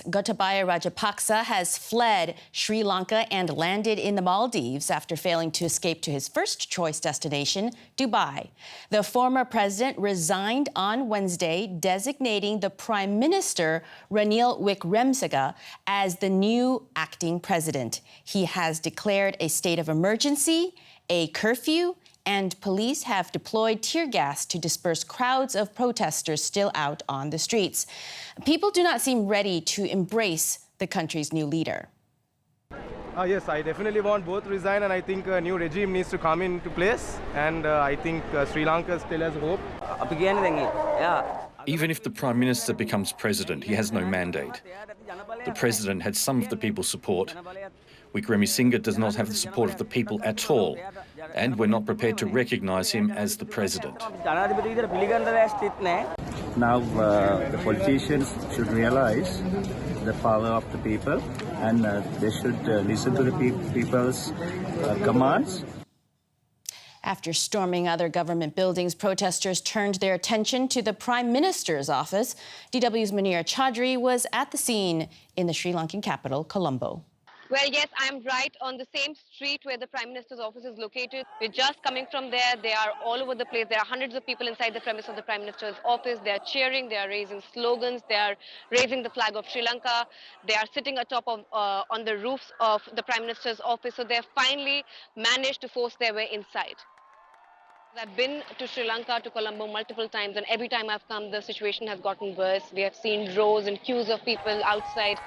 Gotabaya Rajapaksa has fled Sri Lanka and landed in the Maldives after failing to escape to his first choice destination, Dubai. The former president resigned on Wednesday, designating the Prime Minister, Ranil Wickremesinghe, as the new acting president. He has declared a state of emergency, a curfew, and police have deployed tear gas to disperse crowds of protesters still out on the streets. People do not seem ready to embrace the country's new leader. Yes, I definitely want both resign, and I think a new regime needs to come into place, and I think Sri Lanka still has hope. Even if the Prime Minister becomes president, he has no mandate. The president had some of the people's support. Wickremesinghe does not have the support of the people at all, and we're not prepared to recognise him as the president. Now the politicians should realise the power of the people, and they should listen to the people's commands. After storming other government buildings, protesters turned their attention to the Prime Minister's office. DW's Munir Chaudhry was at the scene in the Sri Lankan capital, Colombo. Well, yes, I'm right on the same street where the Prime Minister's office is located. We're just coming from there. They are all over the place. There are hundreds of people inside the premise of the Prime Minister's office. They are cheering. They are raising slogans. They are raising the flag of Sri Lanka. They are sitting atop of on the roofs of the Prime Minister's office. So they have finally managed to force their way inside. I've been to Sri Lanka, to Colombo multiple times, and every time I've come, the situation has gotten worse. We have seen rows and queues of people outside,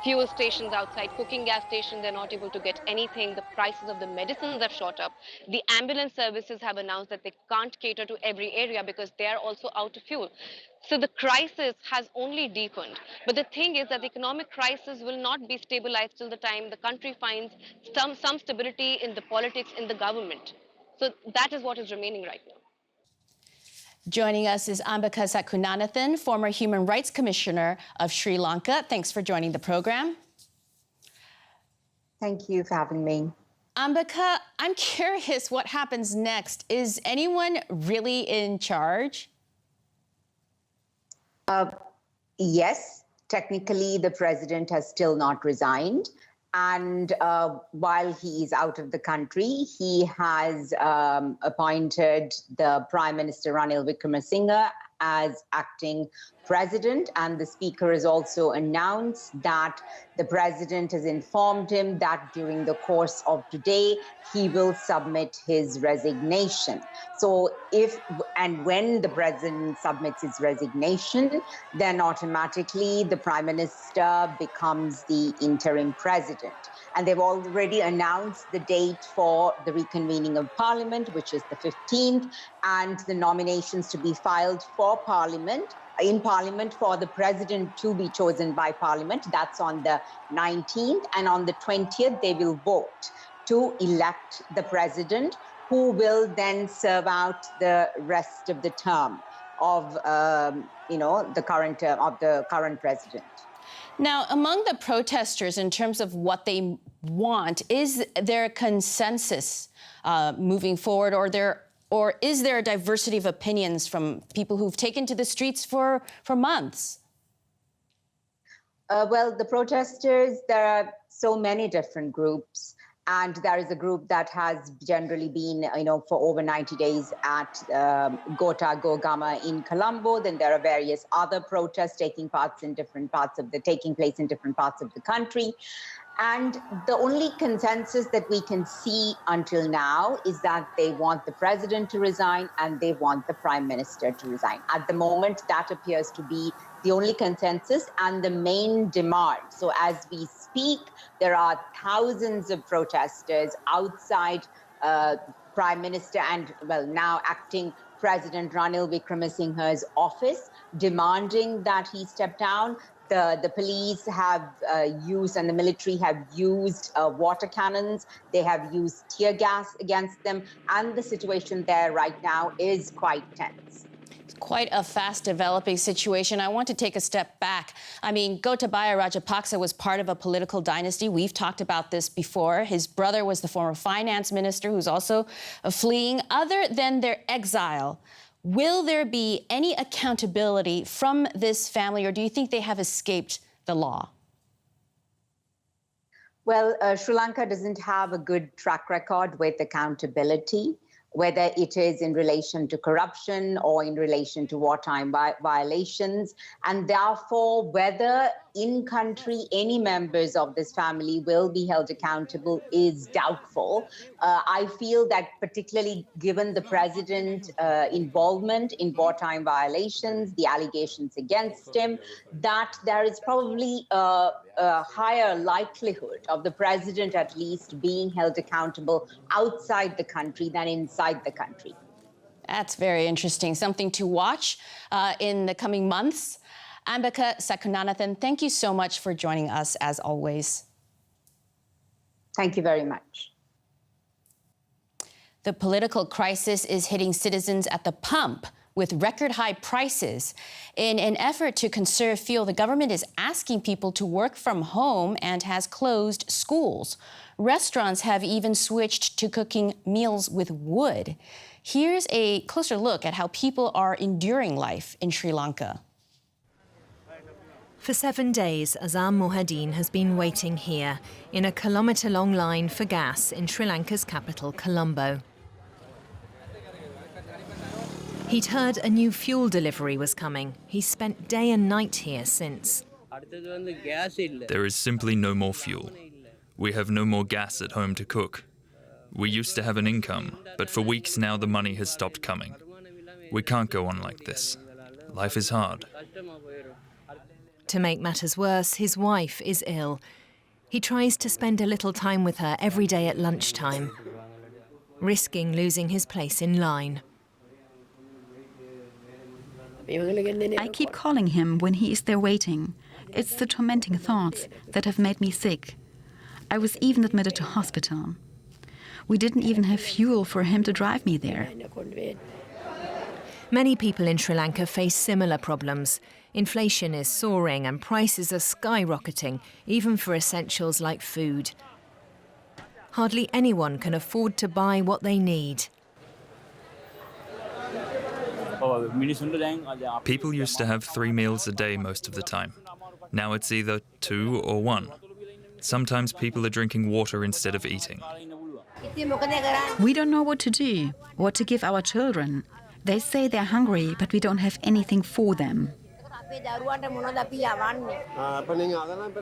fuel stations outside, cooking gas stations. They're not able to get anything. The prices of the medicines have shot up. The ambulance services have announced that they can't cater to every area because they are also out of fuel. So the crisis has only deepened. But the thing is that the economic crisis will not be stabilized till the time the country finds some stability in the politics, in the government. So that is what is remaining right now. Joining us is Ambika Sakunanathan, former Human Rights Commissioner of Sri Lanka. Thanks for joining the program. Thank you for having me. Ambika, I'm curious what happens next. Is anyone really in charge? Yes, technically the president has still not resigned. And while he is out of the country, he has appointed the Prime Minister Ranil Wickremesinghe as acting president, and the speaker has also announced that the president has informed him that during the course of today he will submit his resignation. So if and when the president submits his resignation, then automatically the prime minister becomes the interim president. And they've already announced the date for the reconvening of Parliament, which is the 15th, and the nominations to be filed for in Parliament for the president to be chosen by Parliament. That's on the 19th, and on the 20th they will vote to elect the president, who will then serve out the rest of the term of the current term of the current president. Now, among the protesters, in terms of what they want, is there a consensus moving forward, or is there a diversity of opinions from people who've taken to the streets for months? Well, the protesters, there are so many different groups. And there is a group that has generally been, for over 90 days at Gotabaya in Colombo. Then there are various other protests taking place in different parts of the country. And the only consensus that we can see until now is that they want the president to resign and they want the prime minister to resign. At the moment, that appears to be the only consensus and the main demand. So as we speak, there are thousands of protesters outside Prime Minister and, well, now acting President Ranil Wickremesinghe's office, demanding that he step down. The police have used and the military have used water cannons. They have used tear gas against them. And the situation there right now is quite tense. Quite a fast-developing situation. I want to take a step back. I mean, Gotabaya Rajapaksa was part of a political dynasty. We've talked about this before. His brother was the former finance minister who's also fleeing. Other than their exile, will there be any accountability from this family, or do you think they have escaped the law? Well, Sri Lanka doesn't have a good track record with accountability, whether it is in relation to corruption or in relation to wartime violations. And therefore, whether in country any members of this family will be held accountable is doubtful. I feel that particularly given the president's involvement in wartime violations, the allegations against him, that there is probably a higher likelihood of the president at least being held accountable outside the country than inside the country. That's very interesting. Something to watch in the coming months. Ambika Sakunanathan, thank you so much for joining us as always. Thank you very much. The political crisis is hitting citizens at the pump with record high prices. In an effort to conserve fuel, the government is asking people to work from home and has closed schools. Restaurants have even switched to cooking meals with wood. Here's a closer look at how people are enduring life in Sri Lanka. For 7 days, Azam Mohadeen has been waiting here in a kilometre-long line for gas in Sri Lanka's capital, Colombo. He'd heard a new fuel delivery was coming. He's spent day and night here since. There is simply no more fuel. We have no more gas at home to cook. We used to have an income, but for weeks now the money has stopped coming. We can't go on like this. Life is hard. To make matters worse, his wife is ill. He tries to spend a little time with her every day at lunchtime, risking losing his place in line. I keep calling him when he is there waiting. It's the tormenting thoughts that have made me sick. I was even admitted to hospital. We didn't even have fuel for him to drive me there. Many people in Sri Lanka face similar problems. Inflation is soaring and prices are skyrocketing, even for essentials like food. Hardly anyone can afford to buy what they need. People used to have 3 meals a day most of the time. Now it's either 2 or 1. Sometimes people are drinking water instead of eating. We don't know what to do, what to give our children. They say they're hungry, but we don't have anything for them.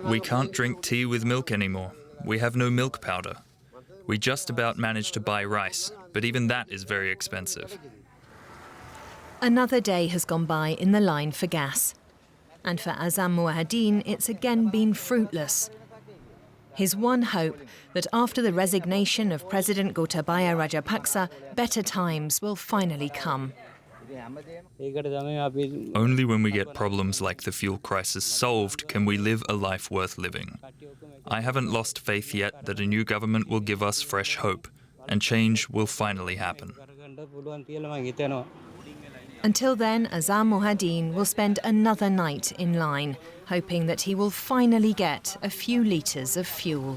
We can't drink tea with milk anymore. We have no milk powder. We just about managed to buy rice, but even that is very expensive. Another day has gone by in the line for gas. And for Azam Mohadeen, it's again been fruitless. His one hope that after the resignation of President Gotabaya Rajapaksa, better times will finally come. Only when we get problems like the fuel crisis solved can we live a life worth living. I haven't lost faith yet that a new government will give us fresh hope, and change will finally happen. Until then, Azam Mohadeen will spend another night in line, hoping that he will finally get a few litres of fuel.